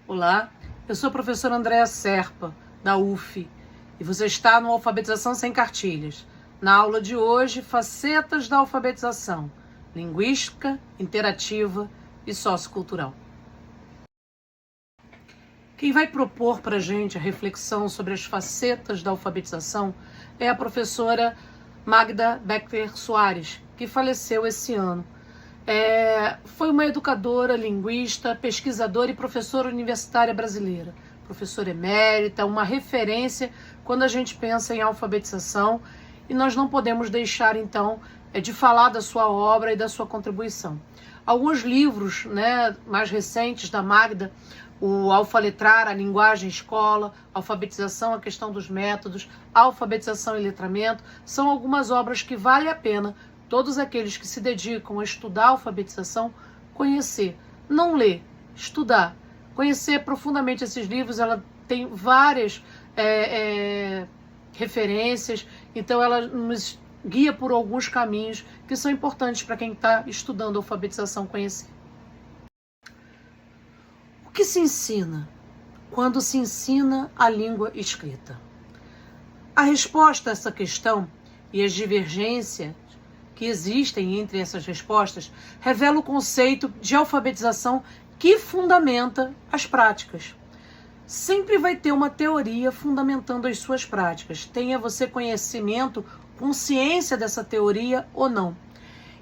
Olá, eu sou a professora Andréa Serpa, da UF, e você está no Alfabetização Sem Cartilhas. Na aula de hoje, facetas da alfabetização, linguística, interativa e sociocultural. Quem vai propor para a gente a reflexão sobre as facetas da alfabetização é a professora Magda Becker Soares, que faleceu esse ano. Foi uma educadora, linguista, pesquisadora e professora universitária brasileira. Professora emérita, uma referência quando a gente pensa em alfabetização, e nós não podemos deixar, então, de falar da sua obra e da sua contribuição. Alguns livros, mais recentes da Magda, o Alfaletrar, a linguagem escola, alfabetização, a questão dos métodos, alfabetização e letramento, são algumas obras que vale a pena todos aqueles que se dedicam a estudar a alfabetização conhecer, não ler, estudar, conhecer profundamente esses livros. Ela tem várias referências, então ela nos guia por alguns caminhos que são importantes para quem está estudando alfabetização conhecer. O que se ensina quando se ensina a língua escrita? A resposta a essa questão e as divergências que existem entre essas respostas revela o conceito de alfabetização que fundamenta as práticas. Sempre vai ter uma teoria fundamentando as suas práticas. Tenha você conhecimento, consciência dessa teoria ou não.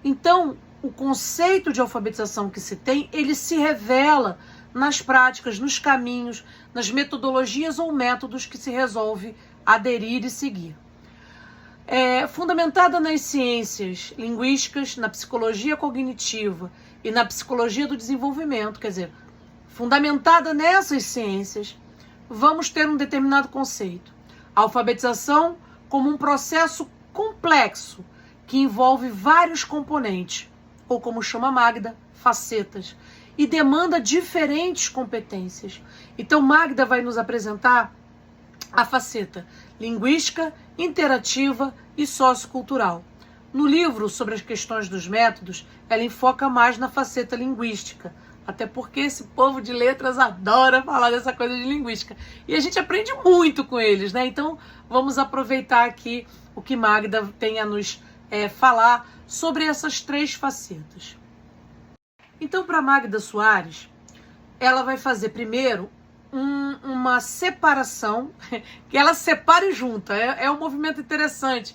Então, o conceito de alfabetização que se tem, ele se revela nas práticas, nos caminhos, nas metodologias ou métodos que se resolve aderir e seguir. Fundamentada nas ciências linguísticas, na psicologia cognitiva e na psicologia do desenvolvimento, quer dizer, fundamentada nessas ciências, vamos ter um determinado conceito. A alfabetização como um processo complexo que envolve vários componentes, ou como chama Magda, facetas, e demanda diferentes competências. Então Magda vai nos apresentar a faceta linguística, interativa e sociocultural. No livro sobre as questões dos métodos, ela enfoca mais na faceta linguística, até porque esse povo de letras adora falar dessa coisa de linguística. E a gente aprende muito com eles, né? Então, vamos aproveitar aqui o que Magda tem a nos falar sobre essas três facetas. Então, para Magda Soares, ela vai fazer primeiro uma separação, que ela separa e junta. É um movimento interessante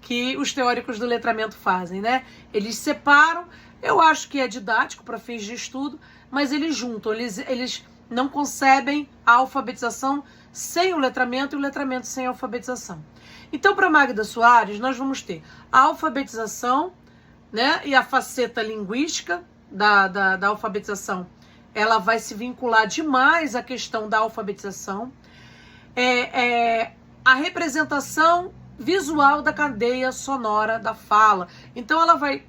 que os teóricos do letramento fazem, né? Eles separam, eu acho que é didático para fins de estudo, mas eles juntam, eles não concebem a alfabetização sem o letramento e o letramento sem a alfabetização. Então, para Magda Soares, nós vamos ter a alfabetização, e a faceta linguística da alfabetização. Ela vai se vincular demais à questão da alfabetização. A representação visual da cadeia sonora da fala. Então, ela vai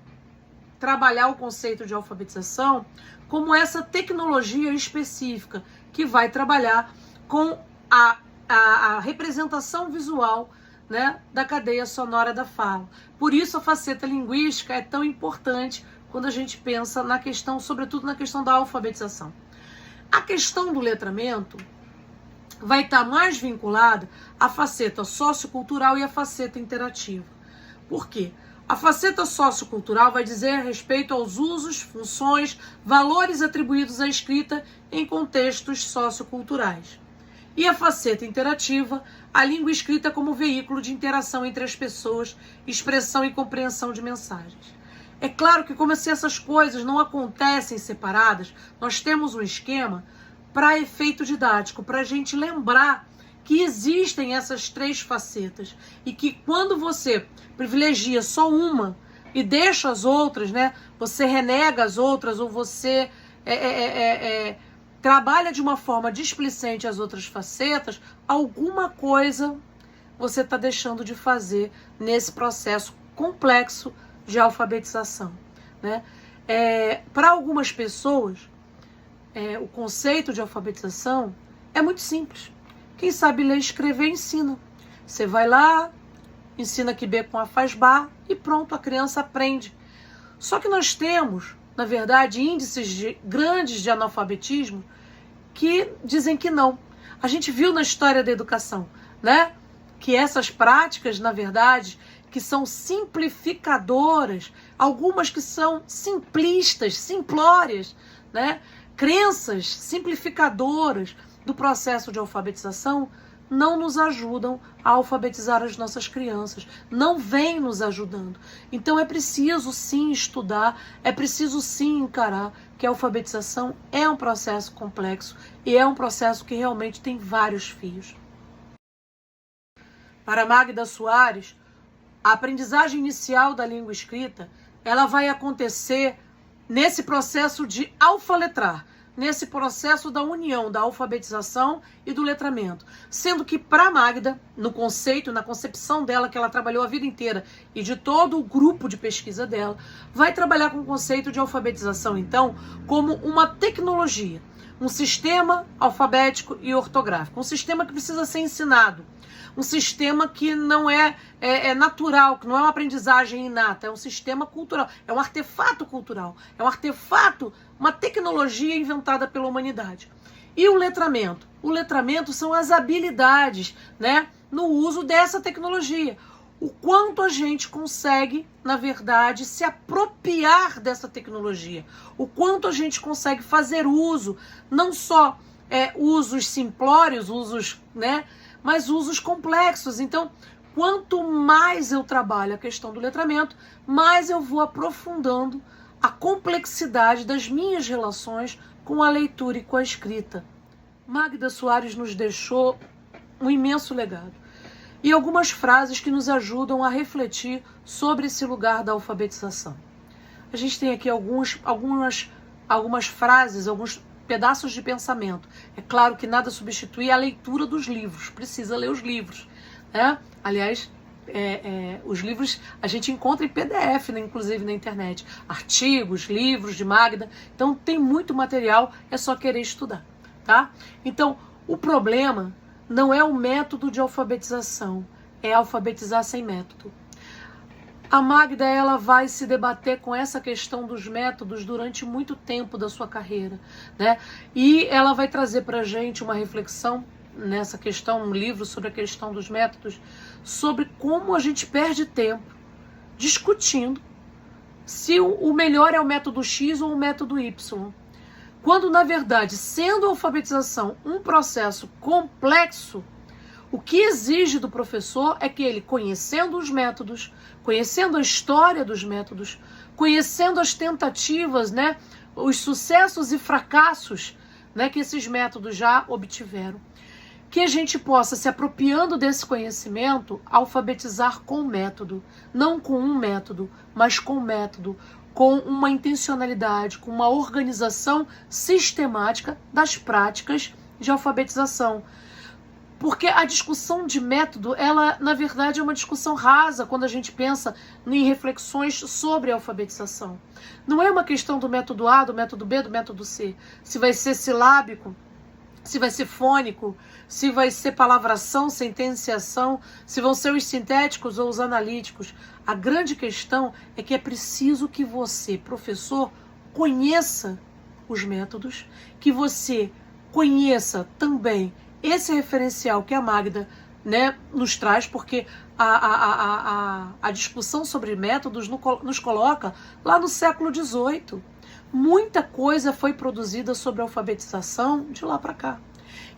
trabalhar o conceito de alfabetização como essa tecnologia específica que vai trabalhar com a representação visual, da cadeia sonora da fala. Por isso, a faceta linguística é tão importante quando a gente pensa na questão, sobretudo na questão da alfabetização. A questão do letramento vai estar mais vinculada à faceta sociocultural e à faceta interativa. Por quê? A faceta sociocultural vai dizer a respeito aos usos, funções, valores atribuídos à escrita em contextos socioculturais. E a faceta interativa, a língua escrita como veículo de interação entre as pessoas, expressão e compreensão de mensagens. É claro que como se essas coisas não acontecem separadas, nós temos um esquema para efeito didático, para a gente lembrar que existem essas três facetas e que quando você privilegia só uma e deixa as outras, você renega as outras ou você trabalha de uma forma displicente as outras facetas, alguma coisa você está deixando de fazer nesse processo complexo de alfabetização. Para algumas pessoas, o conceito de alfabetização é muito simples. Quem sabe ler e escrever, ensina. Você vai lá, ensina que B com A faz Bar e pronto, a criança aprende. Só que nós temos, na verdade, índices grandes de analfabetismo que dizem que não. A gente viu na história da educação, né, que essas práticas, na verdade, que são simplificadoras, algumas que são simplistas, simplórias, né, crenças simplificadoras do processo de alfabetização, não nos ajudam a alfabetizar as nossas crianças, não vêm nos ajudando. Então é preciso sim estudar, é preciso sim encarar que a alfabetização é um processo complexo e é um processo que realmente tem vários fios. Para Magda Soares, a aprendizagem inicial da língua escrita, ela vai acontecer nesse processo de alfaletrar, nesse processo da união da alfabetização e do letramento. Sendo que para Magda, no conceito, na concepção dela, que ela trabalhou a vida inteira, e de todo o grupo de pesquisa dela, vai trabalhar com o conceito de alfabetização, então, como uma tecnologia, um sistema alfabético e ortográfico, um sistema que precisa ser ensinado, um sistema que não é natural, que não é uma aprendizagem inata, é um sistema cultural, é um artefato cultural, é um artefato, uma tecnologia inventada pela humanidade. E o letramento? O letramento são as habilidades, né, no uso dessa tecnologia. O quanto a gente consegue, na verdade, se apropriar dessa tecnologia. O quanto a gente consegue fazer uso, não só usos simplórios, usos, né, mas usos complexos. Então, quanto mais eu trabalho a questão do letramento, mais eu vou aprofundando a complexidade das minhas relações com a leitura e com a escrita. Magda Soares nos deixou um imenso legado e algumas frases que nos ajudam a refletir sobre esse lugar da alfabetização. A gente tem aqui algumas frases, alguns pedaços de pensamento. É claro que nada substitui a leitura dos livros, precisa ler os livros, né? Aliás, os livros a gente encontra em PDF, né, inclusive na internet, artigos, livros de Magda, então tem muito material, é só querer estudar, tá? Então, o problema não é o método de alfabetização, é alfabetizar sem método. A Magda, ela vai se debater com essa questão dos métodos durante muito tempo da sua carreira, né? E ela vai trazer para a gente uma reflexão nessa questão, um livro sobre a questão dos métodos, sobre como a gente perde tempo discutindo se o melhor é o método X ou o método Y. Quando, na verdade, sendo a alfabetização um processo complexo, o que exige do professor é que ele, conhecendo os métodos, conhecendo a história dos métodos, conhecendo as tentativas, né, os sucessos e fracassos, né, que esses métodos já obtiveram, que a gente possa, se apropriando desse conhecimento, alfabetizar com método, não com um método, mas com método, com uma intencionalidade, com uma organização sistemática das práticas de alfabetização. Porque a discussão de método, ela, na verdade, é uma discussão rasa quando a gente pensa em reflexões sobre a alfabetização. Não é uma questão do método A, do método B, do método C. Se vai ser silábico, se vai ser fônico, se vai ser palavração, sentenciação, se vão ser os sintéticos ou os analíticos. A grande questão é que é preciso que você, professor, conheça os métodos, que você conheça também esse referencial que a Magda, né, nos traz, porque a discussão sobre métodos nos coloca lá no século XVIII. Muita coisa foi produzida sobre a alfabetização de lá para cá.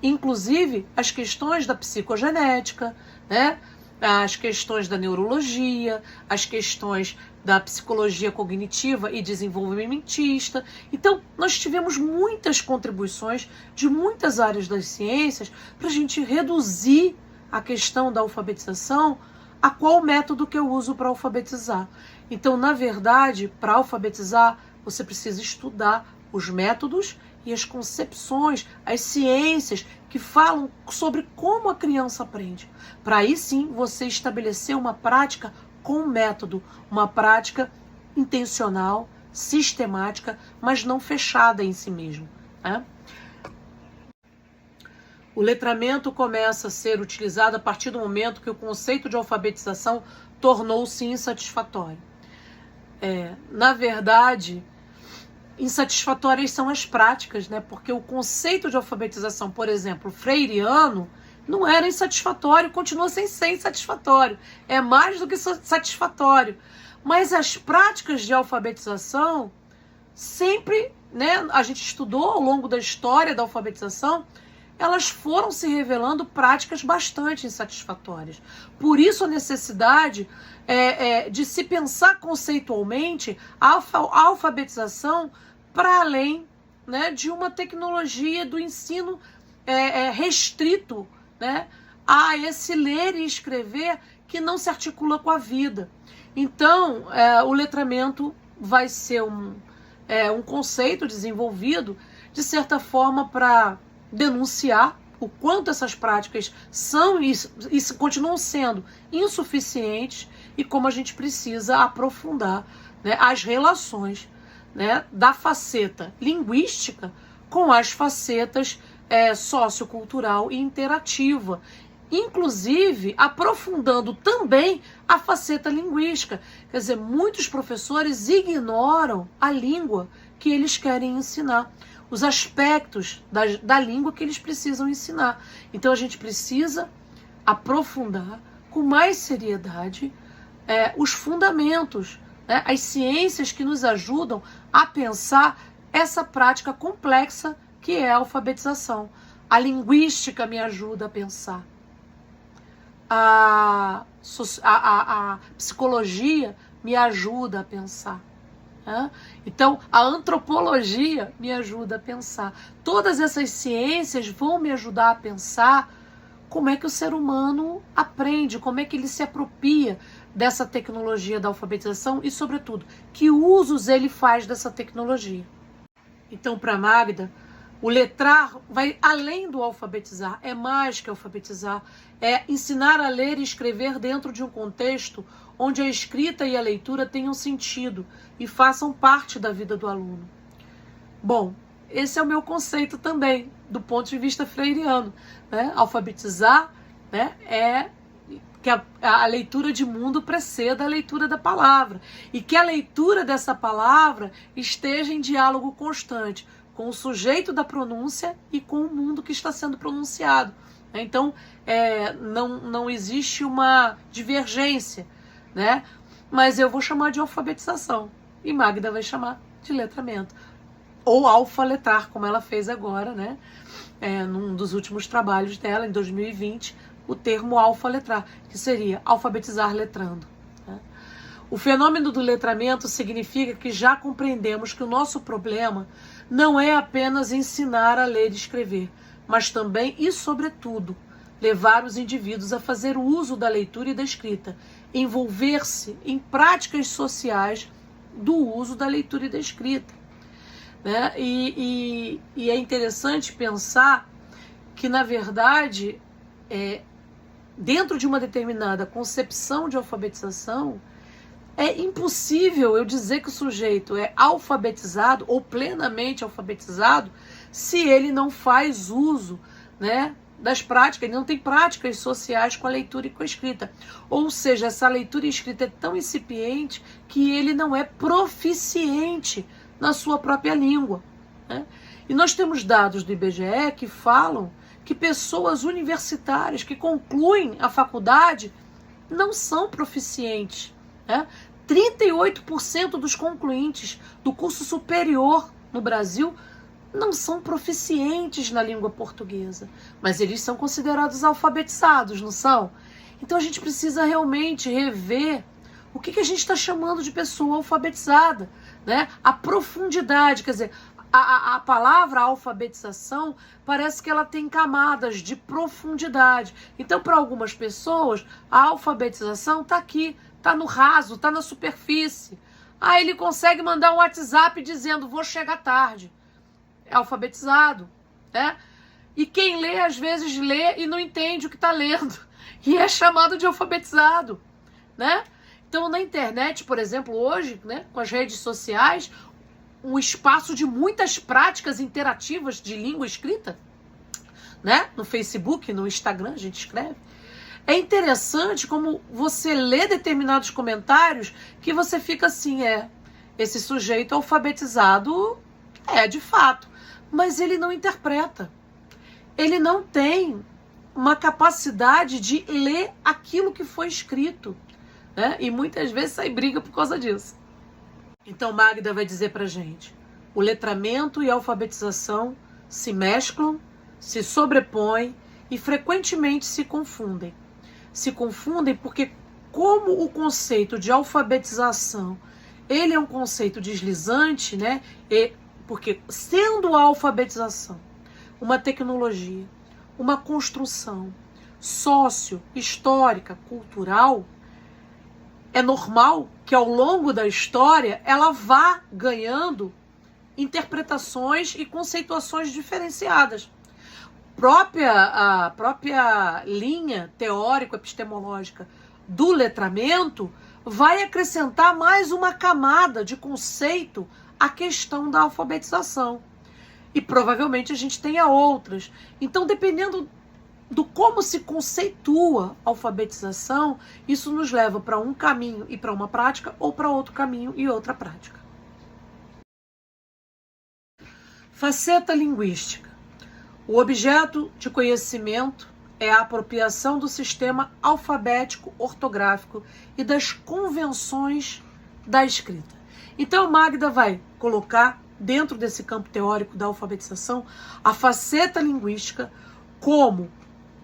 Inclusive as questões da psicogenética, né, as questões da neurologia, as questões da psicologia cognitiva e desenvolvimentista. Então, nós tivemos muitas contribuições de muitas áreas das ciências para a gente reduzir a questão da alfabetização a qual método que eu uso para alfabetizar. Então, na verdade, para alfabetizar, você precisa estudar os métodos e as concepções, as ciências que falam sobre como a criança aprende. Para aí sim você estabelecer uma prática com método, uma prática intencional, sistemática, mas não fechada em si mesmo, né? O letramento começa a ser utilizado a partir do momento que o conceito de alfabetização tornou-se insatisfatório. Na verdade, insatisfatórias são as práticas, né? Porque o conceito de alfabetização, por exemplo, freiriano, não era insatisfatório, continua sem ser insatisfatório. É mais do que satisfatório. Mas as práticas de alfabetização sempre, né, a gente estudou ao longo da história da alfabetização, elas foram se revelando práticas bastante insatisfatórias. Por isso a necessidade de se pensar conceitualmente a alfabetização para além, né, de uma tecnologia do ensino restrito, né, a esse ler e escrever que não se articula com a vida. Então, o letramento vai ser um conceito desenvolvido, de certa forma, para denunciar o quanto essas práticas são e continuam sendo insuficientes e como a gente precisa aprofundar, né, as relações, né, da faceta linguística com as facetas sociocultural e interativa, inclusive aprofundando também a faceta linguística. Quer dizer, muitos professores ignoram a língua que eles querem ensinar, os aspectos da língua que eles precisam ensinar. Então a gente precisa aprofundar com mais seriedade os fundamentos, né, as ciências que nos ajudam a pensar essa prática complexa que é a alfabetização. A linguística me ajuda a pensar. A psicologia me ajuda a pensar. Né? Então, a antropologia me ajuda a pensar. Todas essas ciências vão me ajudar a pensar como é que o ser humano aprende, como é que ele se apropria dessa tecnologia da alfabetização e, sobretudo, que usos ele faz dessa tecnologia. Então, para Magda, o letrar vai além do alfabetizar, é mais que alfabetizar, é ensinar a ler e escrever dentro de um contexto onde a escrita e a leitura tenham sentido e façam parte da vida do aluno. Bom, esse é o meu conceito também, do ponto de vista freiriano. Né? Alfabetizar, né, é que a leitura de mundo preceda a leitura da palavra e que a leitura dessa palavra esteja em diálogo constante com o sujeito da pronúncia e com o mundo que está sendo pronunciado. Então, não existe uma divergência, né? Mas eu vou chamar de alfabetização e Magda vai chamar de letramento. Ou alfa-letrar, como ela fez agora, né? Num dos últimos trabalhos dela, em 2020, o termo alfa-letrar, que seria alfabetizar letrando. Né? O fenômeno do letramento significa que já compreendemos que o nosso problema não é apenas ensinar a ler e escrever, mas também e, sobretudo, levar os indivíduos a fazer uso da leitura e da escrita, envolver-se em práticas sociais do uso da leitura e da escrita. Né? E é interessante pensar que, na verdade, dentro de uma determinada concepção de alfabetização, é impossível eu dizer que o sujeito é alfabetizado ou plenamente alfabetizado se ele não faz uso, né, das práticas, ele não tem práticas sociais com a leitura e com a escrita. Ou seja, essa leitura e escrita é tão incipiente que ele não é proficiente na sua própria língua. Né? E nós temos dados do IBGE que falam que pessoas universitárias que concluem a faculdade não são proficientes. Né? 38% dos concluintes do curso superior no Brasil não são proficientes na língua portuguesa, mas eles são considerados alfabetizados, não são? Então a gente precisa realmente rever o que a gente está chamando de pessoa alfabetizada, né? A profundidade, quer dizer, a palavra alfabetização parece que ela tem camadas de profundidade. Então, para algumas pessoas, a alfabetização está aqui, está no raso, está na superfície. Aí ele consegue mandar um WhatsApp dizendo, vou chegar tarde. É alfabetizado, né? E quem lê, às vezes, lê e não entende o que está lendo. E é chamado de alfabetizado, né? Então, na internet, por exemplo, hoje, né, com as redes sociais, um espaço de muitas práticas interativas de língua escrita, né? No Facebook, no Instagram, a gente escreve. É interessante como você lê determinados comentários que você fica assim, esse sujeito alfabetizado É, de fato. Mas ele não interpreta. Ele não tem uma capacidade de ler aquilo que foi escrito, né? E muitas vezes sai briga por causa disso. Então Magda vai dizer pra gente: o letramento e a alfabetização se mesclam, se sobrepõem e frequentemente se confundem. Se confundem porque, como o conceito de alfabetização, ele é um conceito deslizante, né? Porque sendo a alfabetização uma tecnologia, uma construção sócio-histórica, cultural, é normal que ao longo da história ela vá ganhando interpretações e conceituações diferenciadas. A própria linha teórico-epistemológica do letramento vai acrescentar mais uma camada de conceito à questão da alfabetização. E provavelmente a gente tenha outras. Então, dependendo do como se conceitua a alfabetização, isso nos leva para um caminho e para uma prática, ou para outro caminho e outra prática. Faceta linguística. O objeto de conhecimento é a apropriação do sistema alfabético ortográfico e das convenções da escrita. Então, Magda vai colocar, dentro desse campo teórico da alfabetização, a faceta linguística como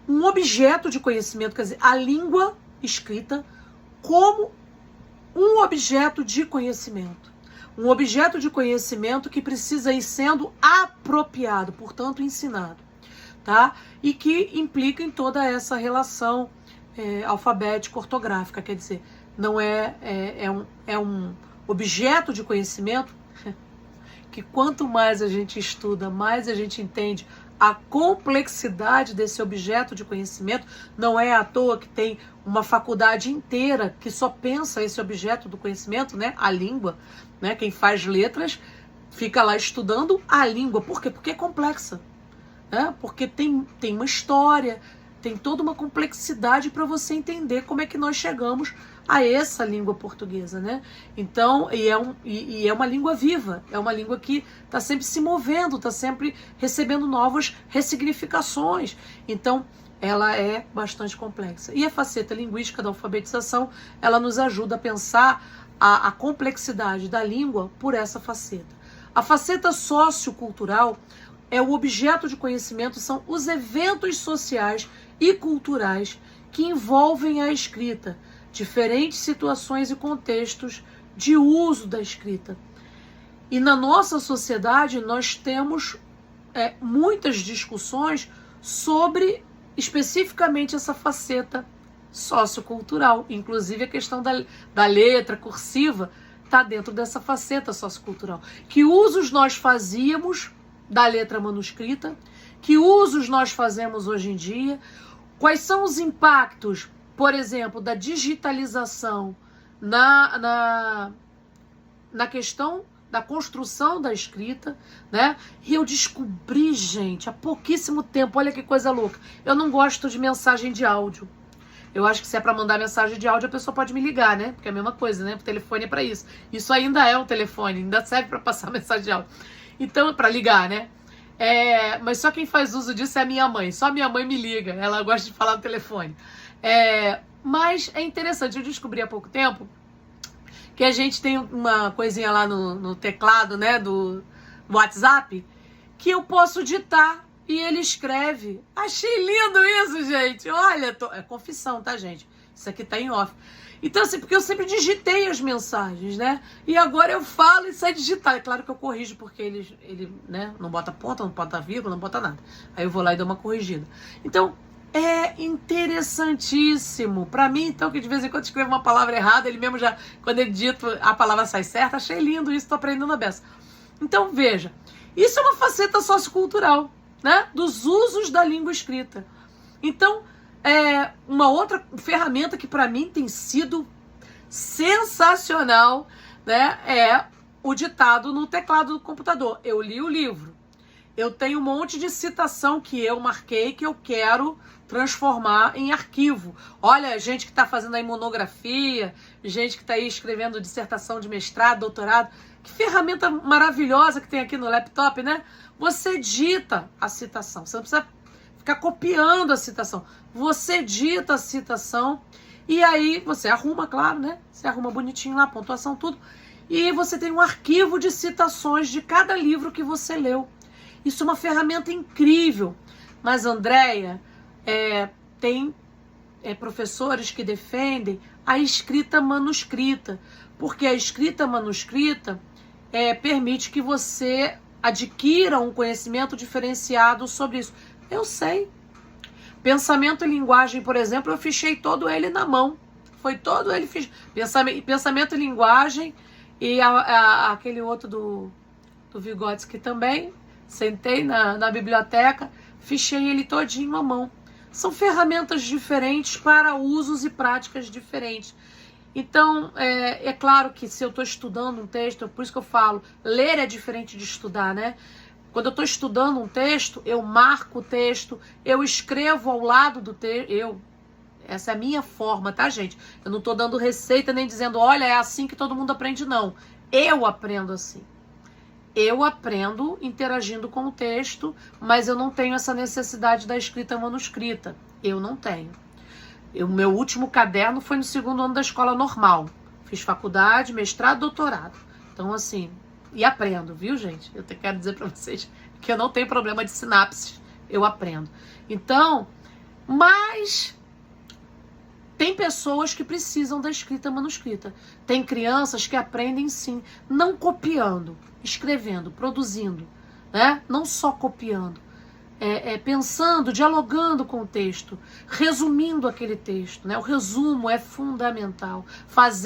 um objeto de conhecimento, quer dizer, a língua escrita como um objeto de conhecimento. Um objeto de conhecimento que precisa ir sendo apropriado, portanto, ensinado, tá? E que implica em toda essa relação alfabético-ortográfica, quer dizer, não é um objeto de conhecimento que quanto mais a gente estuda, mais a gente entende a complexidade desse objeto de conhecimento. Não é à toa que tem uma faculdade inteira que só pensa esse objeto do conhecimento, né? A língua, né? Quem faz letras fica lá estudando a língua. Por quê? Porque é complexa, né? Porque tem uma história, tem toda uma complexidade para você entender como é que nós chegamos a essa língua portuguesa, né? Então, é uma língua viva, é uma língua que está sempre se movendo, está sempre recebendo novas ressignificações. Então, ela é bastante complexa. E a faceta linguística da alfabetização, ela nos ajuda a pensar a complexidade da língua por essa faceta. A faceta sociocultural é o objeto de conhecimento, são os eventos sociais e culturais que envolvem a escrita, diferentes situações e contextos de uso da escrita. E na nossa sociedade nós temos muitas discussões sobre especificamente essa faceta sociocultural. Inclusive a questão da letra cursiva está dentro dessa faceta sociocultural. Que usos nós fazíamos da letra manuscrita, que usos nós fazemos hoje em dia, quais são os impactos, por exemplo, da digitalização na questão da construção da escrita, né? E eu descobri, gente, há pouquíssimo tempo, olha que coisa louca, eu não gosto de mensagem de áudio. Eu acho que se é para mandar mensagem de áudio, a pessoa pode me ligar, né? Porque é a mesma coisa, né? O telefone é para isso. Isso ainda é um telefone, ainda serve para passar mensagem de áudio. Então, para ligar, né? Mas só quem faz uso disso é a minha mãe. Só minha mãe me liga, ela gosta de falar no telefone. Mas é interessante, eu descobri há pouco tempo que a gente tem uma coisinha lá no teclado, né, do WhatsApp, que eu posso digitar e ele escreve. Achei lindo isso, gente. Olha, é confissão, tá, gente? Isso aqui tá em off. Então, assim, porque eu sempre digitei as mensagens, né? E agora eu falo e sai digitar. É claro que eu corrijo, porque ele né, não bota ponta, não bota vírgula, não bota nada. Aí eu vou lá e dou uma corrigida. Então, é interessantíssimo. Pra mim, então, que de vez em quando escrevo uma palavra errada, ele mesmo já, quando ele dita, a palavra sai certa. Achei lindo isso, tô aprendendo a beça. Então, veja, isso é uma faceta sociocultural, né? Dos usos da língua escrita. Então, uma outra ferramenta que para mim tem sido sensacional, né, é o ditado no teclado do computador. Eu li o livro, eu tenho um monte de citação que eu marquei que eu quero transformar em arquivo. Olha, gente que está fazendo aí monografia, gente que está aí escrevendo dissertação de mestrado, doutorado, Que ferramenta maravilhosa que tem aqui no laptop, né? Você dita a citação. Você não precisa ficar copiando a citação. Você dita a citação e aí você arruma, claro, né? Você arruma bonitinho lá, pontuação, tudo. E você tem um arquivo de citações de cada livro que você leu. Isso é uma ferramenta incrível. Mas, Andréia, tem professores que defendem a escrita manuscrita. Porque a escrita manuscrita permite que você adquira um conhecimento diferenciado sobre isso. Eu sei. Pensamento e linguagem, por exemplo, eu fichei todo ele na mão. Foi todo ele pensamento e linguagem e aquele outro do Vygotsky também. Sentei na biblioteca, fichei ele todinho à mão. São ferramentas diferentes para usos e práticas diferentes. Então, é claro que se eu estou estudando um texto, por isso que eu falo, ler é diferente de estudar, né? Quando eu estou estudando um texto, eu marco o texto, eu escrevo ao lado do texto, essa é a minha forma, tá, gente? Eu não estou dando receita nem dizendo, olha, é assim que todo mundo aprende, não. Eu aprendo assim. Eu aprendo interagindo com o texto, mas eu não tenho essa necessidade da escrita manuscrita. Eu não tenho. O meu último caderno foi no 2º ano da escola normal. Fiz faculdade, mestrado, doutorado. Então, assim, e aprendo, viu, gente? Eu quero dizer para vocês que eu não tenho problema de sinapses. Eu aprendo. Então, mas tem pessoas que precisam da escrita manuscrita. Tem crianças que aprendem, sim, não copiando, escrevendo, produzindo, né? Não só copiando. Pensando, dialogando com o texto, resumindo aquele texto, né? O resumo é fundamental.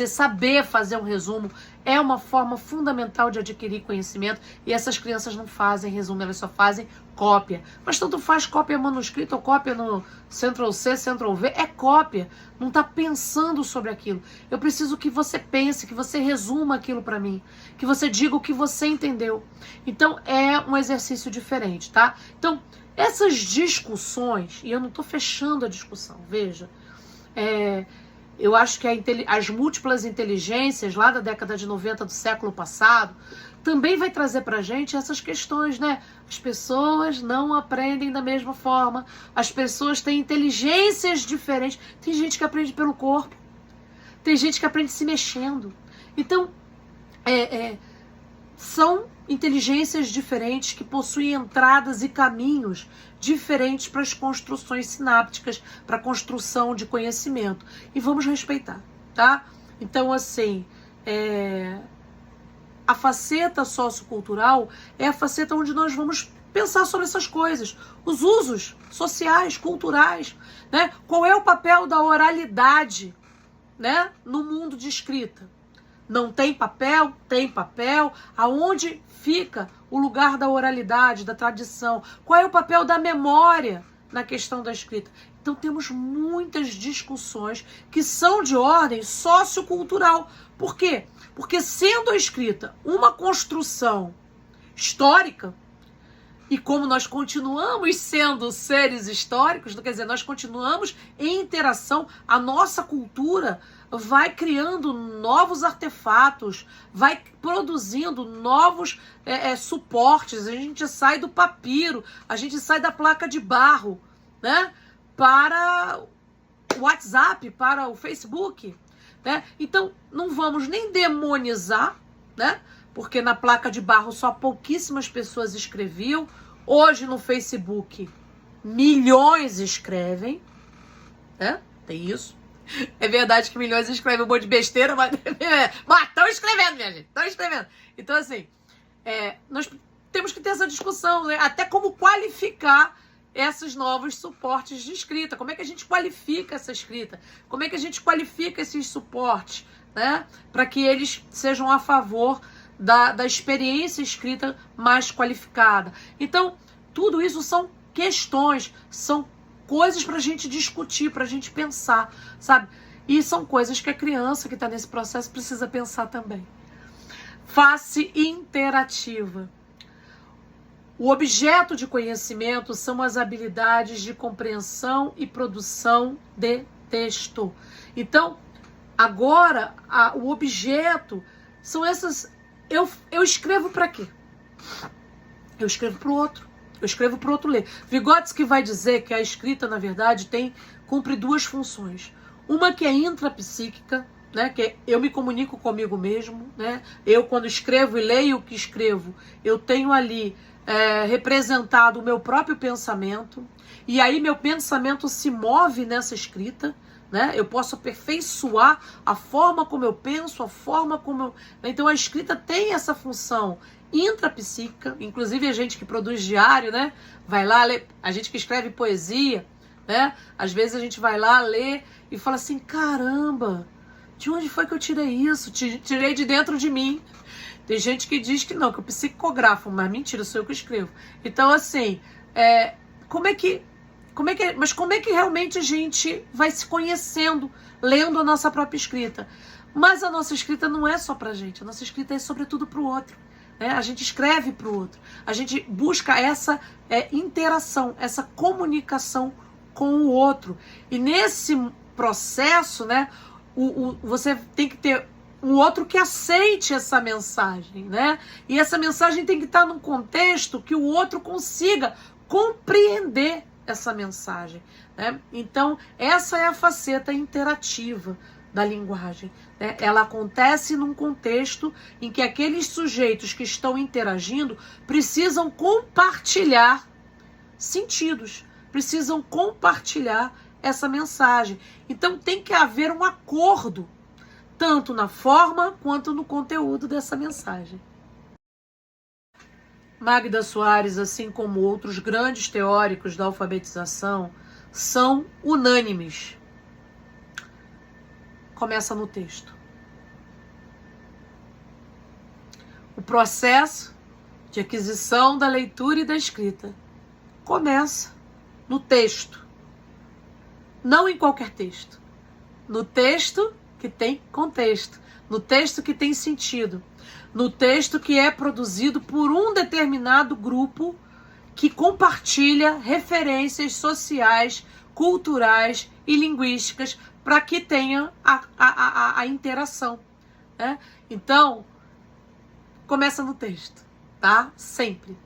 Saber fazer um resumo é uma forma fundamental de adquirir conhecimento e essas crianças não fazem resumo, elas só fazem cópia. Mas tanto faz cópia manuscrita ou cópia no Ctrl+C, Ctrl+V, é cópia. Não está pensando sobre aquilo. Eu preciso que você pense, que você resuma aquilo para mim, que você diga o que você entendeu. Então é um exercício diferente, tá? Então, essas discussões, e eu não estou fechando a discussão, veja, eu acho que as múltiplas inteligências lá da década de 90 do século passado também vai trazer pra gente essas questões, né? As pessoas não aprendem da mesma forma, as pessoas têm inteligências diferentes, tem gente que aprende pelo corpo, tem gente que aprende se mexendo. Então, são inteligências diferentes que possuem entradas e caminhos diferentes para as construções sinápticas, para a construção de conhecimento. E vamos respeitar, tá? Então, assim, a faceta sociocultural é a faceta onde nós vamos pensar sobre essas coisas. Os usos sociais, culturais, né? Qual é o papel da oralidade, né, no mundo de escrita? Não tem papel? Tem papel. Aonde fica o lugar da oralidade, da tradição? Qual é o papel da memória na questão da escrita? Então temos muitas discussões que são de ordem sociocultural. Por quê? Porque sendo a escrita uma construção histórica, e como nós continuamos sendo seres históricos, quer dizer, nós continuamos em interação, a nossa cultura vai criando novos artefatos, vai produzindo novos suportes. A gente sai do papiro, a gente sai da placa de barro, né, para o WhatsApp, para o Facebook, né? Então, não vamos nem demonizar, né? Porque na placa de barro só pouquíssimas pessoas escreviam. Hoje no Facebook, milhões escrevem, né? Tem isso. É verdade que milhões escrevem um monte de besteira, mas estão escrevendo, minha gente, estão escrevendo. Então, assim, nós temos que ter essa discussão, né? Até como qualificar esses novos suportes de escrita. Como é que a gente qualifica essa escrita? Como é que a gente qualifica esses suportes, né? Para que eles sejam a favor da experiência escrita mais qualificada. Então, tudo isso são questões, são coisas para a gente discutir, para a gente pensar, sabe? E são coisas que a criança que está nesse processo precisa pensar também. Face interativa. O objeto de conhecimento são as habilidades de compreensão e produção de texto. Então, agora, o objeto são essas eu escrevo para quê? Eu escrevo para o outro. Eu escrevo para o outro ler. Vygotsky vai dizer que a escrita, na verdade, cumpre duas funções. Uma que é intrapsíquica, né, que eu me comunico comigo mesmo, né? Eu, quando escrevo e leio o que escrevo, eu tenho ali representado o meu próprio pensamento, e aí meu pensamento se move nessa escrita, né? Eu posso aperfeiçoar a forma como eu penso, a forma como eu... Então a escrita tem essa função intrapsíquica, inclusive a gente que produz diário, né? Vai lá ler, a gente que escreve poesia, né? Às vezes a gente vai lá ler e fala assim, caramba, de onde foi que eu tirei isso? Tirei de dentro de mim. Tem gente que diz que não, que eu psicografo, mas mentira, sou eu que escrevo. Então, assim, como é que realmente a gente vai se conhecendo, lendo a nossa própria escrita? Mas a nossa escrita não é só pra gente, a nossa escrita é sobretudo pro outro. Né? A gente escreve pro outro, a gente busca essa interação, essa comunicação com o outro. E nesse processo, né, você tem que ter um outro que aceite essa mensagem, né? E essa mensagem tem que estar num contexto que o outro consiga compreender essa mensagem, né? Então, essa é a faceta interativa da linguagem, né? Ela acontece num contexto em que aqueles sujeitos que estão interagindo precisam compartilhar sentidos, precisam compartilhar essa mensagem. Então, tem que haver um acordo, tanto na forma quanto no conteúdo dessa mensagem. Magda Soares, assim como outros grandes teóricos da alfabetização, são unânimes. Começa no texto. O processo de aquisição da leitura e da escrita começa no texto. Não em qualquer texto. No texto que tem contexto, no texto que tem sentido, no texto que é produzido por um determinado grupo que compartilha referências sociais, culturais e linguísticas para que tenha a interação, né? Então, começa no texto, tá? Sempre.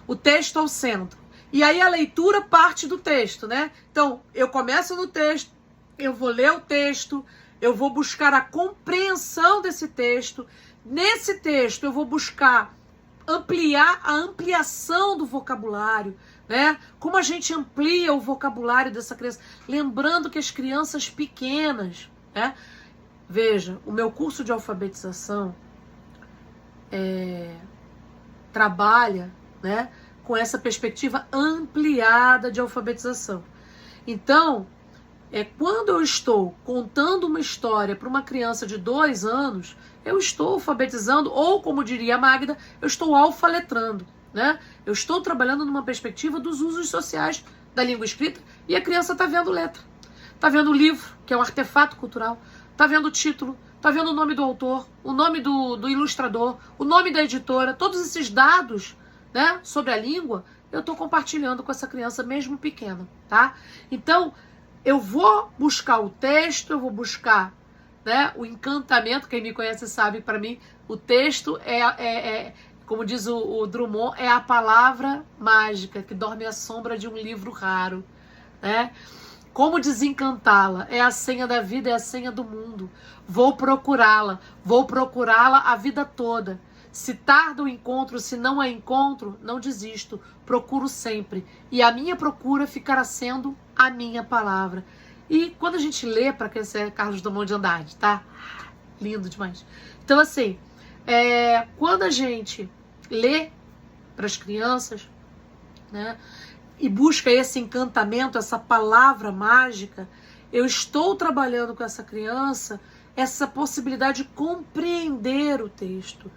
O texto ao centro. E aí a leitura parte do texto, né? Então, eu começo no texto, eu vou ler o texto, eu vou buscar a compreensão desse texto. Nesse texto, eu vou buscar ampliar a ampliação do vocabulário, né? Como a gente amplia o vocabulário dessa criança. Lembrando que as crianças pequenas, né? Veja, o meu curso de alfabetização trabalha, né, com essa perspectiva ampliada de alfabetização. Então, quando eu estou contando uma história para uma criança de 2 anos, eu estou alfabetizando, ou como diria a Magda, eu estou alfaletrando, né? Eu estou trabalhando numa perspectiva dos usos sociais da língua escrita e a criança está vendo letra. Está vendo o livro, que é um artefato cultural, está vendo o título, está vendo o nome do autor, o nome do ilustrador, o nome da editora, todos esses dados, né, sobre a língua, eu estou compartilhando com essa criança mesmo pequena, tá? Então, eu vou buscar o texto, eu vou buscar, né, o encantamento. Quem me conhece sabe, para mim, o texto como diz o Drummond, é a palavra mágica que dorme à sombra de um livro raro, né? Como desencantá-la? É a senha da vida, é a senha do mundo. Vou procurá-la a vida toda. Se tarda o encontro, se não a encontro, não desisto, procuro sempre. E a minha procura ficará sendo a minha palavra. E quando a gente lê, para quem é Carlos Drummond de Andrade, tá? Lindo demais. Então, assim, quando a gente lê para as crianças, né, e busca esse encantamento, essa palavra mágica, eu estou trabalhando com essa criança essa possibilidade de compreender o texto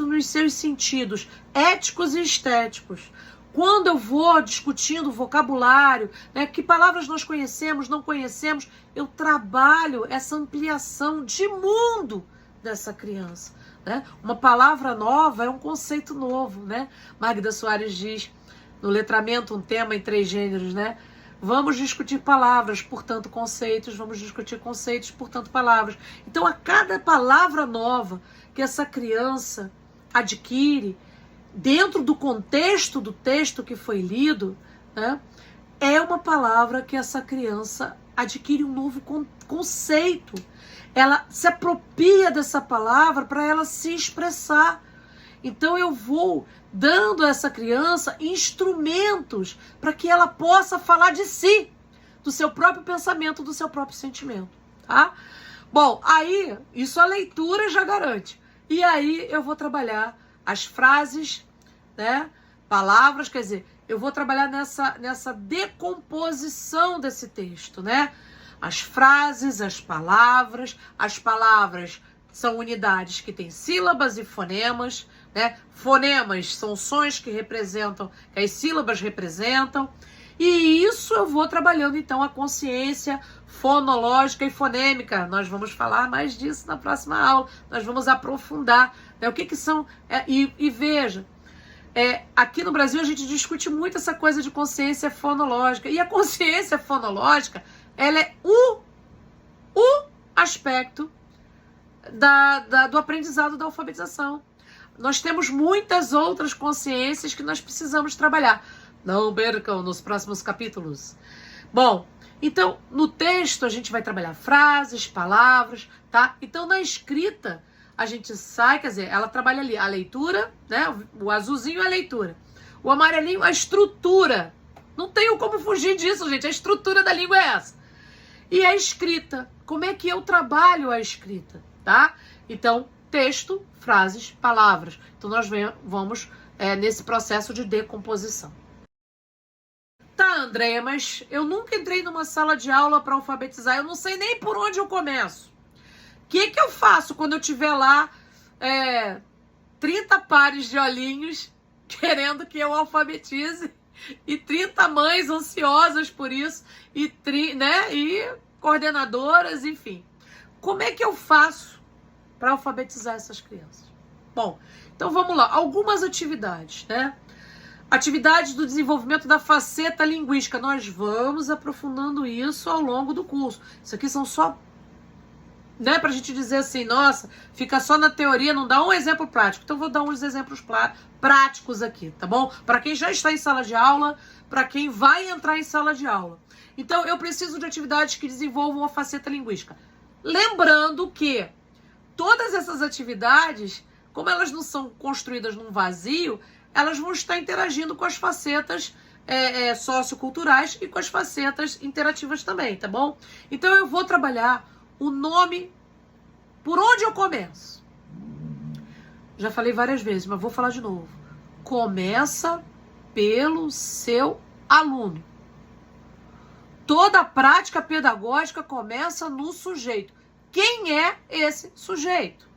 nos seus sentidos éticos e estéticos. Quando eu vou discutindo vocabulário, né, que palavras nós conhecemos, não conhecemos, eu trabalho essa ampliação de mundo dessa criança, né? Uma palavra nova é um conceito novo, né? Magda Soares diz no letramento, um tema em 3 gêneros, né? Vamos discutir palavras, portanto conceitos, vamos discutir conceitos, portanto palavras. Então, a cada palavra nova que essa criança adquire, dentro do contexto do texto que foi lido, né, é uma palavra que essa criança adquire um novo conceito. Ela se apropria dessa palavra para ela se expressar. Então eu vou dando a essa criança instrumentos para que ela possa falar de si, do seu próprio pensamento, do seu próprio sentimento, tá? Bom, aí isso a leitura já garante. E aí eu vou trabalhar as frases, né? Palavras, quer dizer, eu vou trabalhar nessa decomposição desse texto, né? As frases, as palavras são unidades que têm sílabas e fonemas, né? Fonemas são sons que representam, que as sílabas representam, e isso eu vou trabalhando então a consciência fonológica e fonêmica. Nós vamos falar mais disso na próxima aula, nós vamos aprofundar, né? O que são, e veja, aqui no Brasil a gente discute muito essa coisa de consciência fonológica, e a consciência fonológica, ela é o aspecto do aprendizado da alfabetização. Nós temos muitas outras consciências que nós precisamos trabalhar. Não percam nos próximos capítulos. Bom, então, no texto a gente vai trabalhar frases, palavras, tá? Então, na escrita, a gente sai, quer dizer, ela trabalha ali a leitura, né? O azulzinho é a leitura. O amarelinho, a estrutura. Não tenho como fugir disso, gente. A estrutura da língua é essa. E a escrita. Como é que eu trabalho a escrita, tá? Então, texto, frases, palavras. Então, nós vamos nesse processo de decomposição. Tá, Andréia, mas eu nunca entrei numa sala de aula para alfabetizar. Eu não sei nem por onde eu começo. O que eu faço quando eu tiver lá 30 pares de olhinhos querendo que eu alfabetize e 30 mães ansiosas por isso e coordenadoras, enfim. Como é que eu faço para alfabetizar essas crianças? Bom, então vamos lá. Algumas atividades, né? Atividades do desenvolvimento da faceta linguística. Nós vamos aprofundando isso ao longo do curso. Isso aqui são só, né, pra gente dizer assim, nossa, fica só na teoria, não dá um exemplo prático. Então, vou dar uns exemplos práticos aqui, tá bom? Para quem já está em sala de aula, para quem vai entrar em sala de aula. Então, eu preciso de atividades que desenvolvam a faceta linguística. Lembrando que todas essas atividades, como elas não são construídas num vazio, elas vão estar interagindo com as facetas socioculturais e com as facetas interativas também, tá bom? Então, eu vou trabalhar o nome, por onde eu começo. Já falei várias vezes, mas vou falar de novo. Começa pelo seu aluno. Toda a prática pedagógica começa no sujeito. Quem é esse sujeito?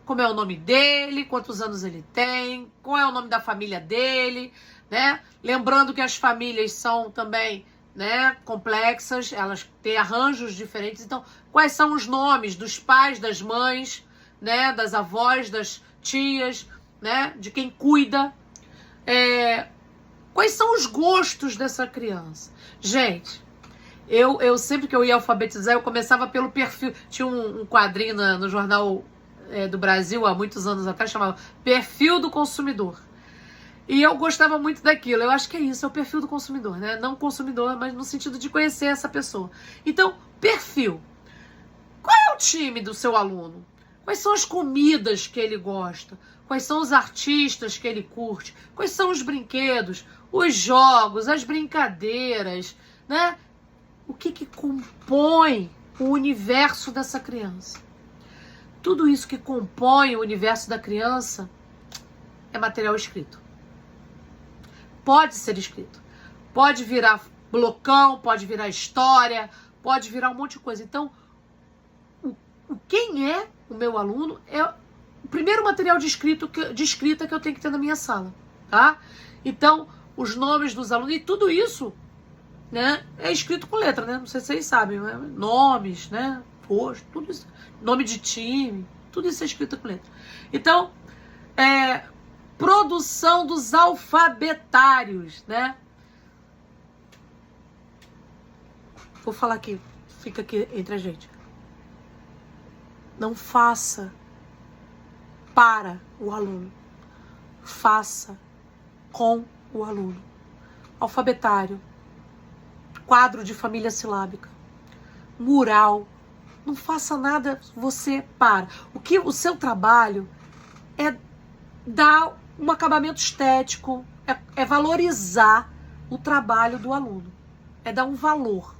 Como é o nome dele, quantos anos ele tem, qual é o nome da família dele, né? Lembrando que as famílias são também, né, complexas, elas têm arranjos diferentes. Então, quais são os nomes dos pais, das mães, né, das avós, das tias, né, de quem cuida? Quais são os gostos dessa criança? Gente, eu sempre que eu ia alfabetizar, eu começava pelo perfil. Tinha um quadrinho no Jornal do Brasil, há muitos anos atrás, chamava Perfil do Consumidor. E eu gostava muito daquilo. Eu acho que é isso, é o perfil do consumidor, né? Não consumidor, mas no sentido de conhecer essa pessoa. Então, perfil. Qual é o time do seu aluno? Quais são as comidas que ele gosta? Quais são os artistas que ele curte? Quais são os brinquedos, os jogos, as brincadeiras, né? O que compõe o universo dessa criança? Tudo isso que compõe o universo da criança é material escrito. Pode ser escrito. Pode virar blocão, pode virar história, pode virar um monte de coisa. Então, quem é o meu aluno é o primeiro material de escrita que eu tenho que ter na minha sala, tá? Então, os nomes dos alunos e tudo isso, né, é escrito com letra, né? Não sei se vocês sabem, né? Nomes, né? Rosto, tudo isso. Nome de time, tudo isso é escrito com letra. Então, produção dos alfabetários, né? vou falar aqui, fica aqui entre a gente. Não faça para o aluno. Faça com o aluno. Alfabetário, quadro de família silábica, mural. Não faça nada você para. O seu trabalho é dar um acabamento estético, é valorizar o trabalho do aluno, é dar um valor,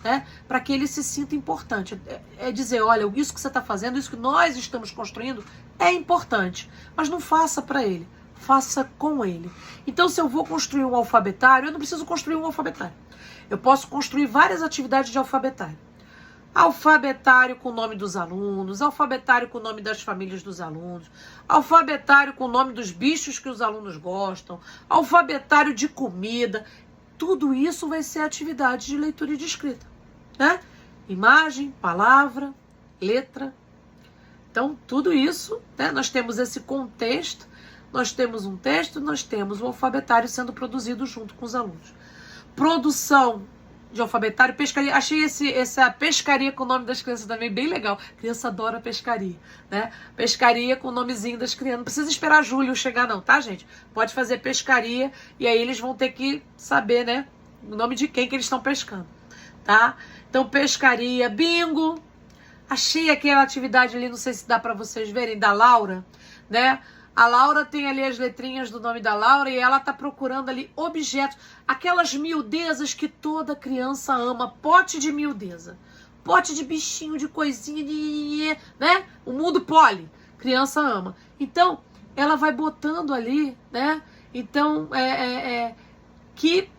né, para que ele se sinta importante. É dizer, olha, isso que você está fazendo, isso que nós estamos construindo é importante, mas não faça para ele, faça com ele. Então, se eu vou construir um alfabetário, eu não preciso construir um alfabetário. Eu posso construir várias atividades de alfabetário. Alfabetário com o nome dos alunos, alfabetário com o nome das famílias dos alunos, alfabetário com o nome dos bichos que os alunos gostam, alfabetário de comida. Tudo isso vai ser atividade de leitura e de escrita, né? Imagem, palavra, letra. Então, tudo isso, né? Nós temos esse contexto, nós temos um texto, nós temos o alfabetário sendo produzido junto com os alunos. Produção de alfabetário, pescaria. Achei essa pescaria com o nome das crianças também bem legal. A criança adora pescaria, né? Pescaria com o nomezinho das crianças. Não precisa esperar julho chegar não, tá, gente? Pode fazer pescaria e aí eles vão ter que saber, né, o nome de quem que eles estão pescando, tá? Então, pescaria, bingo. Achei aquela atividade ali, não sei se dá para vocês verem, da Laura, né? A Laura tem ali as letrinhas do nome da Laura e ela tá procurando ali objetos, aquelas miudezas que toda criança ama, pote de miudeza, pote de bichinho, de coisinha, né? O mundo poli, criança ama. Então, ela vai botando ali, né? Então, que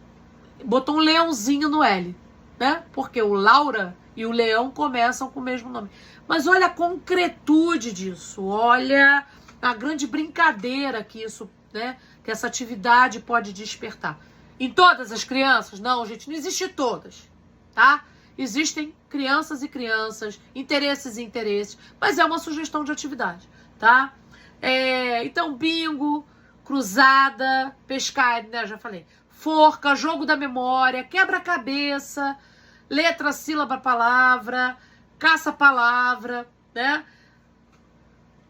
botou um leãozinho no L, né? Porque o Laura e o leão começam com o mesmo nome. Mas olha a concretude disso, olha a grande brincadeira que isso, né, que essa atividade pode despertar. Em todas as crianças? Não, gente, não existe todas, tá? Existem crianças e crianças, interesses e interesses, mas é uma sugestão de atividade, tá? Então, bingo, cruzada, pescar, né, já falei, forca, jogo da memória, quebra-cabeça, letra, sílaba, palavra, caça-palavra, né?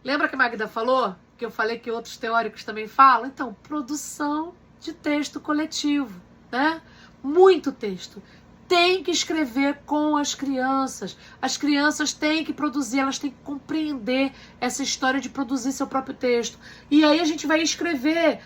Lembra que a Magda falou? Que eu falei que outros teóricos também falam? Então, produção de texto coletivo, né? Muito texto. Tem que escrever com as crianças. As crianças têm que produzir, elas têm que compreender essa história de produzir seu próprio texto. E aí a gente vai escrever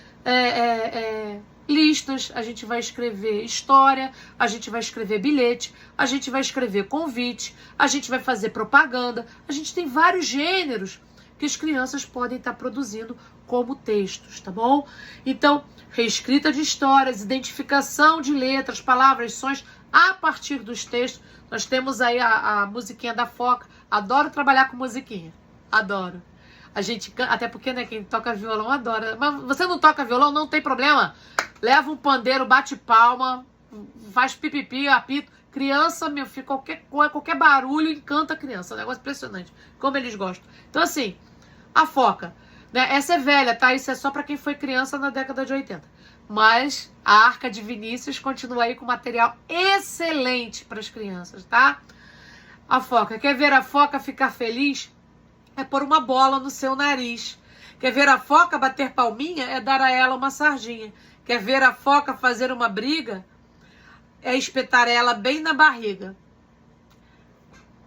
listas, a gente vai escrever história, a gente vai escrever bilhete, a gente vai escrever convite, a gente vai fazer propaganda. A gente tem vários gêneros que as crianças podem estar produzindo como textos, tá bom? Então, reescrita de histórias, identificação de letras, palavras, sons a partir dos textos. Nós temos aí a musiquinha da Foca. Adoro trabalhar com musiquinha. Adoro. A gente, até porque, né, quem toca violão adora. Mas você não toca violão, não tem problema. Leva um pandeiro, bate palma, faz pipipi, apito. Criança, meu filho, qualquer coisa, qualquer barulho encanta a criança. É um negócio impressionante. Como eles gostam. Então, assim, a Foca, né? Essa é velha, tá? Isso é só pra quem foi criança na década de 80. Mas a Arca de Vinícius continua aí com material excelente para as crianças, tá? A Foca. Quer ver a Foca ficar feliz? É pôr uma bola no seu nariz. Quer ver a Foca bater palminha? É dar a ela uma sardinha. Quer ver a Foca fazer uma briga? É espetar ela bem na barriga.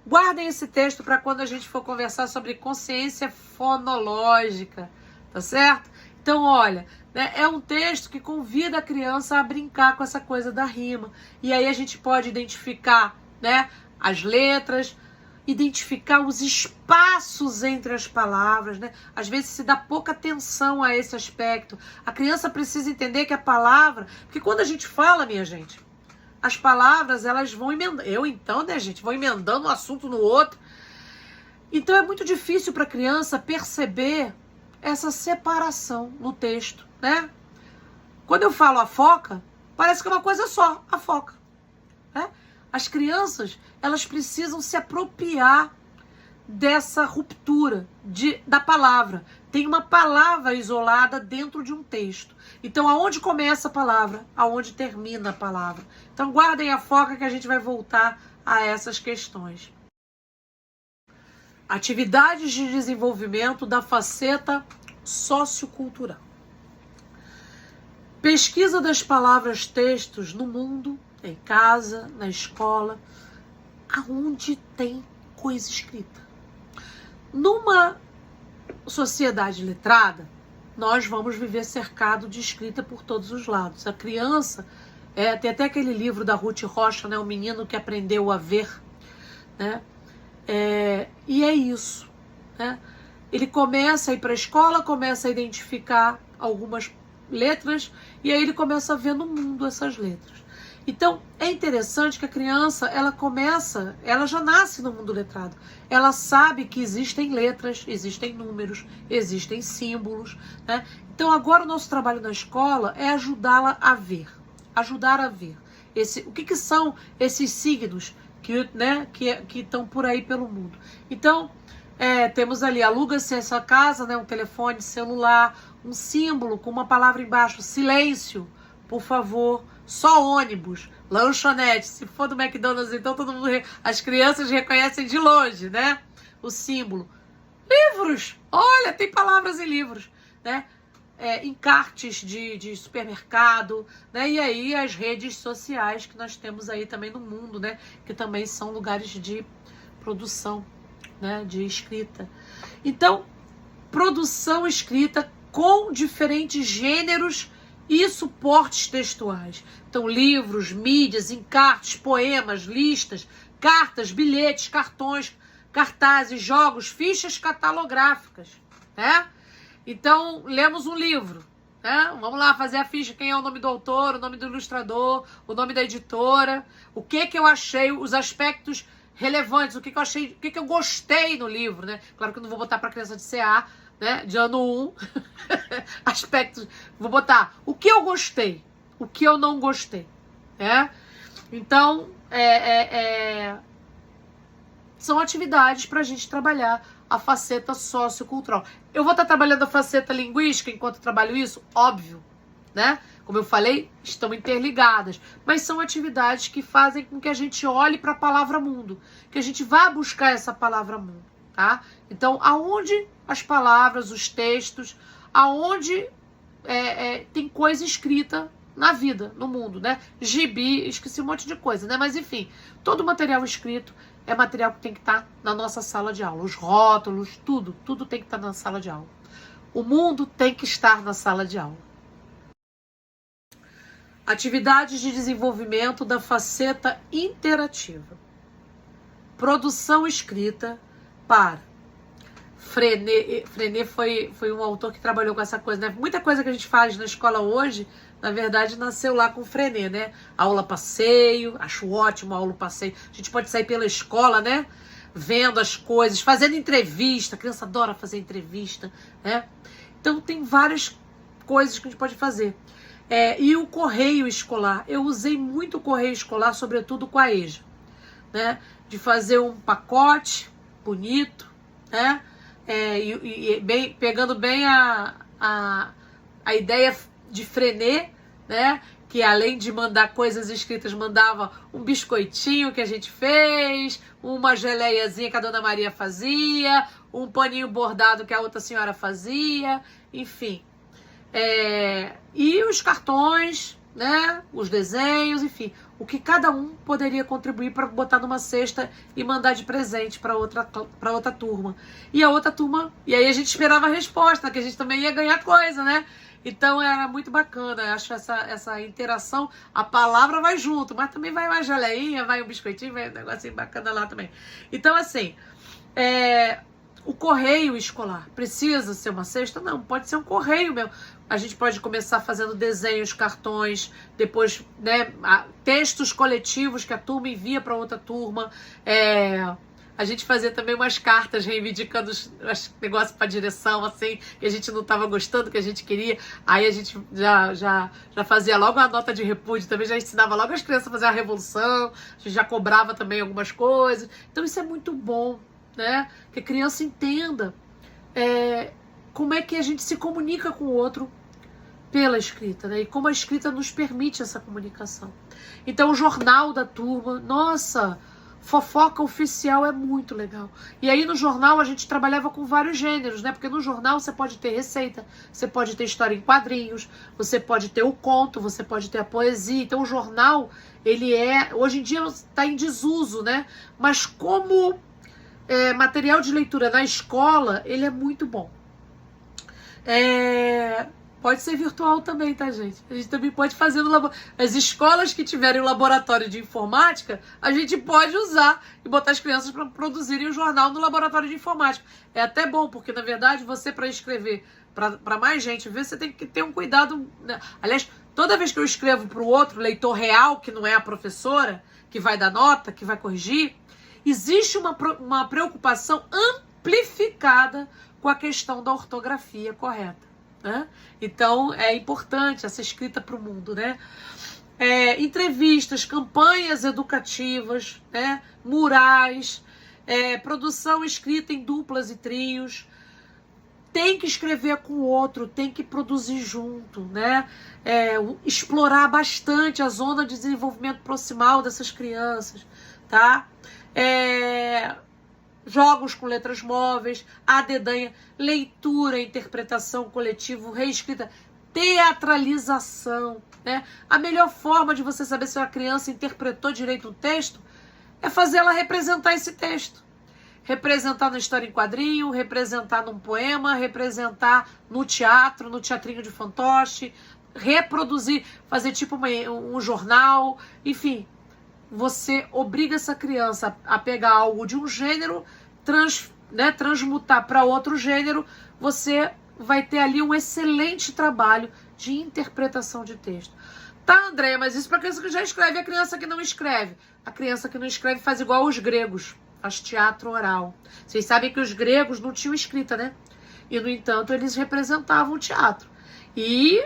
Guardem esse texto para quando a gente for conversar sobre consciência fonológica, tá certo? Então, olha, né, é um texto que convida a criança a brincar com essa coisa da rima. E aí a gente pode identificar, né, as letras, identificar os espaços entre as palavras, né? Às vezes se dá pouca atenção a esse aspecto. A criança precisa entender que a palavra... Porque quando a gente fala, minha gente, as palavras, elas vão emendando. Eu, então, né, gente, vou emendando um assunto no outro. Então, é muito difícil para a criança perceber essa separação no texto, né? Quando eu falo a Foca, parece que é uma coisa só, a Foca, né? As crianças, elas precisam se apropriar dessa ruptura da palavra. tem uma palavra isolada dentro de um texto. Então, aonde começa a palavra, aonde termina a palavra. Então, guardem a foca que a gente vai voltar a essas questões. Atividades de desenvolvimento da faceta sociocultural. Pesquisa das palavras textos no mundo, em casa, na escola, aonde tem coisa escrita. Numa sociedade letrada, nós vamos viver cercado de escrita por todos os lados. A criança, tem até aquele livro da Ruth Rocha, né, o menino que aprendeu a ver, né? E é isso, né? Ele começa a ir para a escola, começa a identificar algumas letras e aí ele começa a ver no mundo essas letras. Então, é interessante que a criança, ela já nasce no mundo letrado. Ela sabe que existem letras, existem números, existem símbolos, né? Então, agora o nosso trabalho na escola é ajudá-la a ver, ajudar a ver. O que são esses signos que estão por aí pelo mundo? Então, temos ali, aluga-se essa casa, né, um telefone celular, um símbolo com uma palavra embaixo, silêncio, por favor, só ônibus, lanchonete. Se for do McDonald's, então todo mundo, as crianças reconhecem de longe, né, o símbolo. Livros, olha, tem palavras em livros, né, encartes de supermercado, né, e aí as redes sociais que nós temos aí também no mundo, né, que também são lugares de produção, né, de escrita. Então, produção escrita com diferentes gêneros e suportes textuais. Então, livros, mídias, encartes, poemas, listas, cartas, bilhetes, cartões, cartazes, jogos, fichas catalográficas, né? Então, lemos um livro, né? Vamos lá fazer a ficha, quem é o nome do autor, o nome do ilustrador, o nome da editora, o que eu achei, os aspectos relevantes, o que eu achei, o que eu gostei no livro, né? Claro que eu não vou botar para criança de CA, né, de ano 1, aspectos, vou botar o que eu gostei, o que eu não gostei, né? Então, são atividades para a gente trabalhar a faceta sociocultural. Eu vou estar trabalhando a faceta linguística enquanto trabalho isso? Óbvio, né? Como eu falei, estão interligadas, mas são atividades que fazem com que a gente olhe para a palavra mundo, que a gente vá buscar essa palavra mundo, tá? Então, aonde as palavras, os textos, aonde tem coisa escrita na vida, no mundo, né? Gibi, esqueci um monte de coisa, né? Mas enfim, todo material escrito é material que tem que estar na nossa sala de aula. Os rótulos, tudo tem que estar na sala de aula. O mundo tem que estar na sala de aula. Atividades de desenvolvimento da faceta interativa. Produção escrita para Frenet foi um autor que trabalhou com essa coisa, né? Muita coisa que a gente faz na escola hoje, na verdade, nasceu lá com Frenet, né? Aula passeio, acho ótimo a aula passeio. A gente pode sair pela escola, né? Vendo as coisas, fazendo entrevista. A criança adora fazer entrevista, né? Então, tem várias coisas que a gente pode fazer. E o correio escolar. Eu usei muito o correio escolar, sobretudo com a EJA, né? De fazer um pacote bonito, né? Pegando bem a ideia de Frenet, né? Que além de mandar coisas escritas, mandava um biscoitinho que a gente fez, uma geleiazinha que a Dona Maria fazia, um paninho bordado que a outra senhora fazia, enfim. E os cartões, né? Os desenhos, enfim. O que cada um poderia contribuir para botar numa cesta e mandar de presente para outra turma. E a outra turma... E aí a gente esperava a resposta, que a gente também ia ganhar coisa, né? Então era muito bacana. Eu acho essa interação. A palavra vai junto, mas também vai uma geleinha, vai um biscoitinho, vai um negocinho bacana lá também. Então, assim... O correio escolar precisa ser uma cesta? Não, pode ser um correio mesmo. A gente pode começar fazendo desenhos, cartões, depois, né, textos coletivos que a turma envia para outra turma. A gente fazia também umas cartas reivindicando os negócios para direção, assim, que a gente não estava gostando, que a gente queria. Aí a gente já fazia logo a nota de repúdio, também já ensinava logo as crianças a fazer a revolução, a gente já cobrava também algumas coisas. Então isso é muito bom, né? Que a criança entenda como é que a gente se comunica com o outro pela escrita, né? E como a escrita nos permite essa comunicação. Então, o jornal da turma, nossa, fofoca oficial é muito legal. E aí no jornal a gente trabalhava com vários gêneros, né? Porque no jornal você pode ter receita, você pode ter história em quadrinhos, você pode ter o conto, você pode ter a poesia. Então o jornal, ele hoje em dia está em desuso, né? Mas como material de leitura na escola, ele é muito bom. Pode ser virtual também, tá, gente? A gente também pode fazer no laboratório. As escolas que tiverem um laboratório de informática, a gente pode usar e botar as crianças para produzirem o jornal no laboratório de informática. É até bom, porque, na verdade, você, para escrever para mais gente ver, você tem que ter um cuidado, né? Aliás, toda vez que eu escrevo para o outro, leitor real, que não é a professora, que vai dar nota, que vai corrigir, existe uma preocupação amplificada com a questão da ortografia correta. Né? Então é importante essa escrita para o mundo, né? Entrevistas, campanhas educativas, né? Murais, produção escrita em duplas e trios. Tem que escrever com o outro, tem que produzir junto, né? Explorar bastante a zona de desenvolvimento proximal dessas crianças, tá? Jogos com letras móveis, a dedanha, leitura, interpretação coletivo, reescrita, teatralização, né? A melhor forma de você saber se a criança interpretou direito o texto é fazer ela representar esse texto. Representar na história em quadrinho, representar num poema, representar no teatro, no teatrinho de fantoche, reproduzir, fazer tipo um jornal, enfim. Você obriga essa criança a pegar algo de um gênero, transmutar para outro gênero, você vai ter ali um excelente trabalho de interpretação de texto. Tá, Andréia, mas isso para a criança que já escreve, a criança que não escreve. A criança que não escreve faz igual os gregos, faz teatro oral. Vocês sabem que os gregos não tinham escrita, né? E, no entanto, eles representavam o teatro. E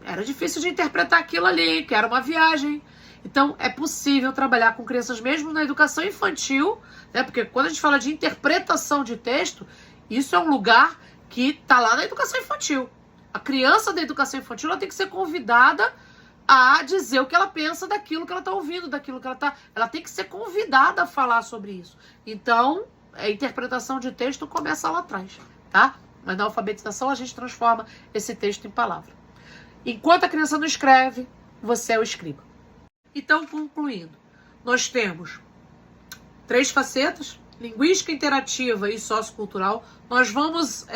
era difícil de interpretar aquilo ali, que era uma viagem. Então, é possível trabalhar com crianças mesmo na educação infantil, né? Porque quando a gente fala de interpretação de texto, isso é um lugar que está lá na educação infantil. A criança da educação infantil ela tem que ser convidada a dizer o que ela pensa daquilo que ela está ouvindo, daquilo que ela está... Ela tem que ser convidada a falar sobre isso. Então, a interpretação de texto começa lá atrás, tá? Mas na alfabetização a gente transforma esse texto em palavra. Enquanto a criança não escreve, você é o escriba. Então, concluindo, nós temos 3 facetas, linguística interativa e sociocultural. Nós vamos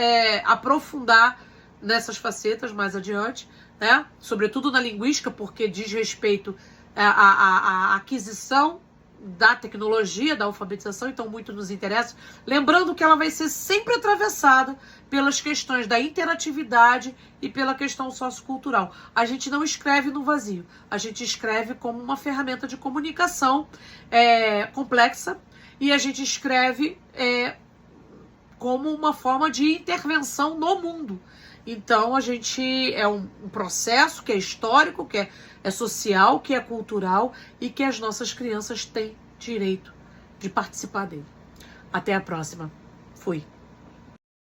aprofundar nessas facetas mais adiante, né? Sobretudo na linguística, porque diz respeito à aquisição da tecnologia, da alfabetização, então muito nos interessa. Lembrando que ela vai ser sempre atravessada pelas questões da interatividade e pela questão sociocultural. A gente não escreve no vazio, a gente escreve como uma ferramenta de comunicação complexa e a gente escreve como uma forma de intervenção no mundo. Então, a gente é um processo que é histórico, que é social, que é cultural e que as nossas crianças têm direito de participar dele. Até a próxima. Fui.